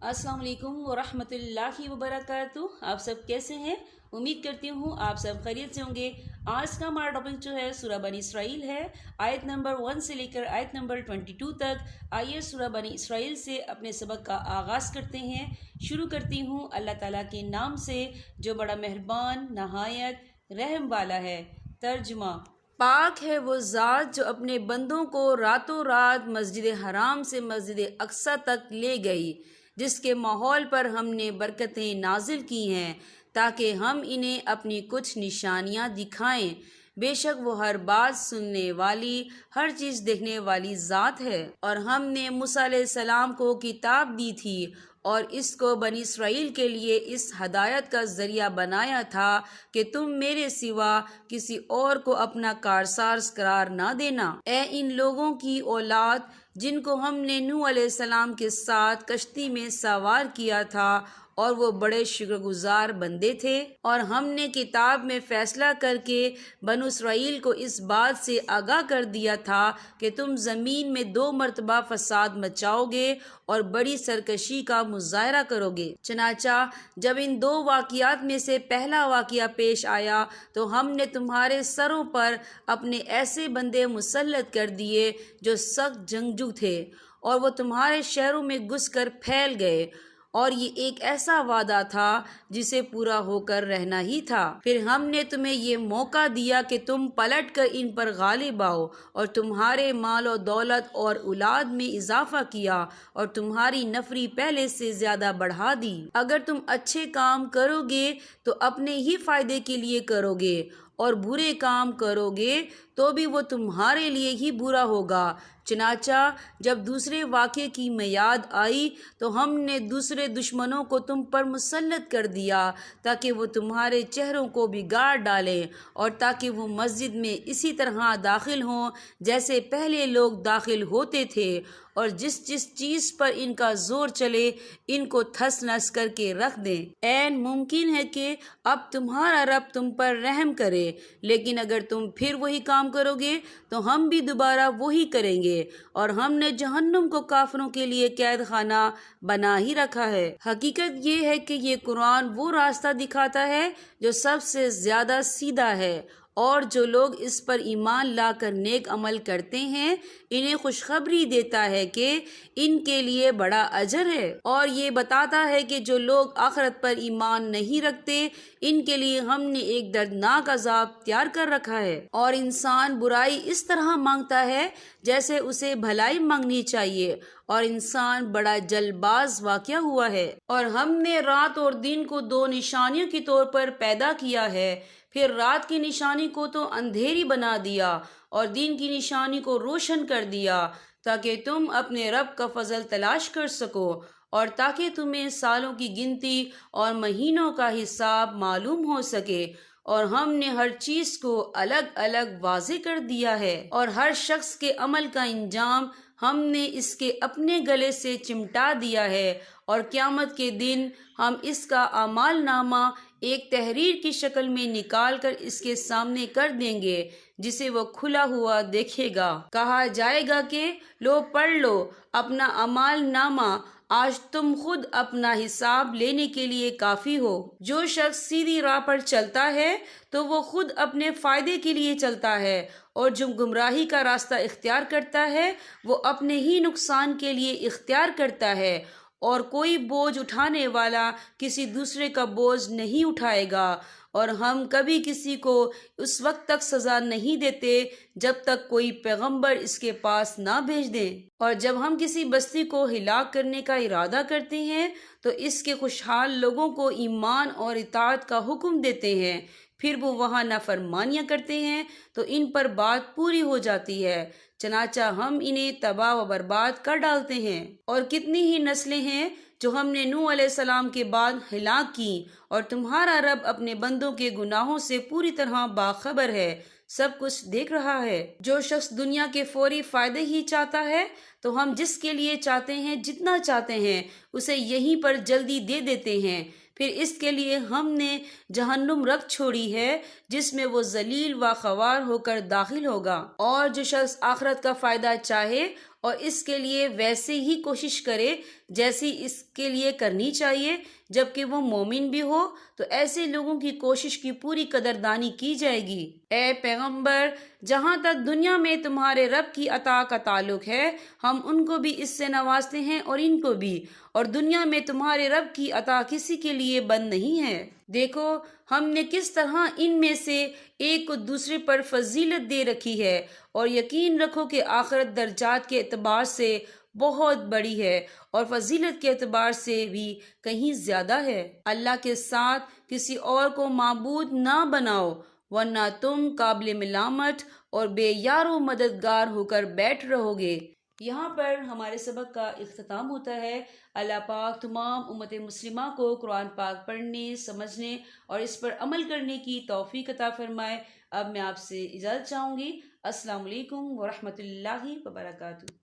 अस्सलाम वालेकुम वरहमत ल्लाहि वबरकातुहू। आप सब कैसे हैं? उम्मीद करती हूँ आप सब खैरियत से होंगे। आज का हमारा टॉपिक जो है सूरह बनी इसराइल है, आयत नंबर 1 से लेकर आयत नंबर 22 तक। आइए सूरह बनी इसराइल से अपने सबक का आगाज़ करते हैं। शुरू करती हूँ अल्लाह ताला के नाम से जो बड़ा मेहरबान नहायत रहम वाला है। तर्जुमा। पाक है वो ज़ात जो अपने बंदों को रातों रात मस्जिद हराम से मस्जिद अक्सा तक ले गई, जिसके माहौल पर हमने बरकतें नाजिल की हैं ताकि हम इन्हें अपनी कुछ निशानियां दिखाएं। बेशक वो हर बात सुनने वाली, हर चीज़ देखने वाली ज़ात है। और हमने मूसा अलैहिस्सलाम को किताब दी थी और इसको बनी इसराइल के लिए इस हदायत का ज़रिया बनाया था कि तुम मेरे सिवा किसी और को अपना कारसार करार ना देना। ए इन लोगों की औलाद जिनको हमने नूह अलैहिस्सलाम के साथ कश्ती में सवार किया था और वो बड़े शुक्रगुजार बंदे थे। और हमने किताब में फैसला करके बनु इसराइल को इस बात से आगाह कर दिया था कि तुम ज़मीन में 2 मरतबा फसाद मचाओगे और बड़ी सरकशी का मुजाहरा करोगे। चनाचा जब इन 2 वाक़ियात में से पहला वाक़िया पेश आया तो हमने तुम्हारे सरों पर अपने ऐसे बंदे मुसल्लत कर दिए जो सख्त जंगजू थे और वो तुम्हारे शहरों में घुसकर फैल गए, और ये एक ऐसा वादा था जिसे पूरा होकर रहना ही था। फिर हमने तुम्हें ये मौका दिया कि तुम पलट कर इन पर गालिब आओ और तुम्हारे माल और दौलत और औलाद में इजाफा किया और तुम्हारी नफरी पहले से ज्यादा बढ़ा दी। अगर तुम अच्छे काम करोगे तो अपने ही फायदे के लिए करोगे और बुरे काम करोगे तो भी वो तुम्हारे लिए ही बुरा होगा। चनाचा जब दूसरे वाक़े की मियाद आई तो हमने दूसरे दुश्मनों को तुम पर मुसल्लत कर दिया ताकि वो तुम्हारे चेहरों को बिगाड़ डालें और ताकि वो मस्जिद में इसी तरह दाखिल हों जैसे पहले लोग दाखिल होते थे, और जिस जिस चीज़ पर इनका जोर चले इनको थस नस करके रख दें। ऐन मुमकिन है कि अब तुम्हारा रब तुम पर रहम करे, लेकिन अगर तुम फिर वही काम करोगे तो हम भी दोबारा वही करेंगे, और हमने जहन्नुम को काफिरों के लिए कैद खाना बना ही रखा है। हकीकत ये है कि ये कुरान वो रास्ता दिखाता है जो सबसे ज्यादा सीधा है, और जो लोग इस पर ईमान लाकर नेक अमल करते हैं इन्हें खुशखबरी देता है कि इनके लिए बड़ा अजर है, और ये बताता है कि जो लोग आखिरत पर ईमान नहीं रखते इनके लिए हमने एक दर्दनाक अजाब तैयार कर रखा है। और इंसान बुराई इस तरह मांगता है जैसे उसे भलाई मांगनी चाहिए, और इंसान बड़ा जल्दबाज वाक़या हुआ है। और हमने रात और दिन को 2 निशानियों के तौर पर पैदा किया है, फिर रात की निशानी को तो अंधेरी बना दिया और दिन की निशानी को रोशन कर दिया ताकि तुम अपने रब का फजल तलाश कर सको और ताकि तुम्हें सालों की गिनती और महीनों का हिसाब मालूम हो सके। और हमने हर चीज को अलग अलग वाज़े कर दिया है, और हर शख्स के अमल का इंजाम हमने इसके अपने गले से चिमटा दिया है, और क़यामत के दिन हम इसका अमाल नामा एक तहरीर की शक्ल में निकाल कर इसके सामने कर देंगे जिसे वो खुला हुआ देखेगा। कहा जाएगा कि लो पढ़ लो अपना अमाल नामा, आज तुम खुद अपना हिसाब लेने के लिए काफी हो। जो शख्स सीधी राह पर चलता है तो वो खुद अपने फायदे के लिए चलता है, और जो गुमराही का रास्ता इख्तियार करता है वो अपने ही नुकसान के लिए इख्तियार करता है, और कोई बोझ उठाने वाला किसी दूसरे का बोझ नहीं उठाएगा। और हम कभी किसी को उस वक्त तक सज़ा नहीं देते जब तक कोई पैगंबर इसके पास ना भेज दें, और जब हम किसी बस्ती को हिलाक करने का इरादा करते हैं तो इसके खुशहाल लोगों को ईमान और इताअत का हुक्म देते हैं, फिर वो वहाँ नाफरमानियाँ करते हैं तो इन पर बात पूरी हो जाती है। चनाचा हम इन्हें तबाह व बर्बाद कर डालते हैं। और कितनी ही नस्लें हैं जो हमने नूह अलैहिस्सलाम के बाद हिलाक की, और तुम्हारा रब अपने बंदों के गुनाहों से पूरी तरह बाखबर है, सब कुछ देख रहा है। जो शख्स दुनिया के फौरी फायदे ही चाहता है تو ہم جس کے لیے چاہتے ہیں جتنا چاہتے ہیں اسے یہیں پر جلدی دے دیتے ہیں، پھر اس کے لیے ہم نے جہنم رکھ چھوڑی ہے جس میں وہ ذلیل و خوار ہو کر داخل ہوگا۔ اور جو شخص آخرت کا فائدہ چاہے اور اس کے لیے ویسے ہی کوشش کرے جیسی اس کے لیے کرنی چاہیے جبکہ وہ مومن بھی ہو، تو ایسے لوگوں کی کوشش کی پوری قدردانی کی جائے گی۔ اے پیغمبر، جہاں تک دنیا میں تمہارے رب کی عطا کا تعلق ہے ہم ان کو بھی اس سے نوازتے ہیں اور ان کو بھی، اور دنیا میں تمہارے رب کی عطا کسی کے لیے بند نہیں ہے۔ دیکھو ہم نے کس طرح ان میں سے ایک کو دوسرے پر فضیلت دے رکھی ہے، اور یقین رکھو کہ آخرت درجات کے اعتبار سے بہت بڑی ہے اور فضیلت کے اعتبار سے بھی کہیں زیادہ ہے۔ اللہ کے ساتھ کسی اور کو معبود نہ بناؤ ورنہ تم قابل ملامت اور بے یار و مددگار ہو کر بیٹھ رہو گے۔ یہاں پر ہمارے سبق کا اختتام ہوتا ہے۔ اللہ پاک تمام امت مسلمہ کو قرآن پاک پڑھنے، سمجھنے اور اس پر عمل کرنے کی توفیق عطا فرمائے۔ اب میں آپ سے اجازت چاہوں گی۔ السلام علیکم ورحمۃ اللہ وبرکاتہ۔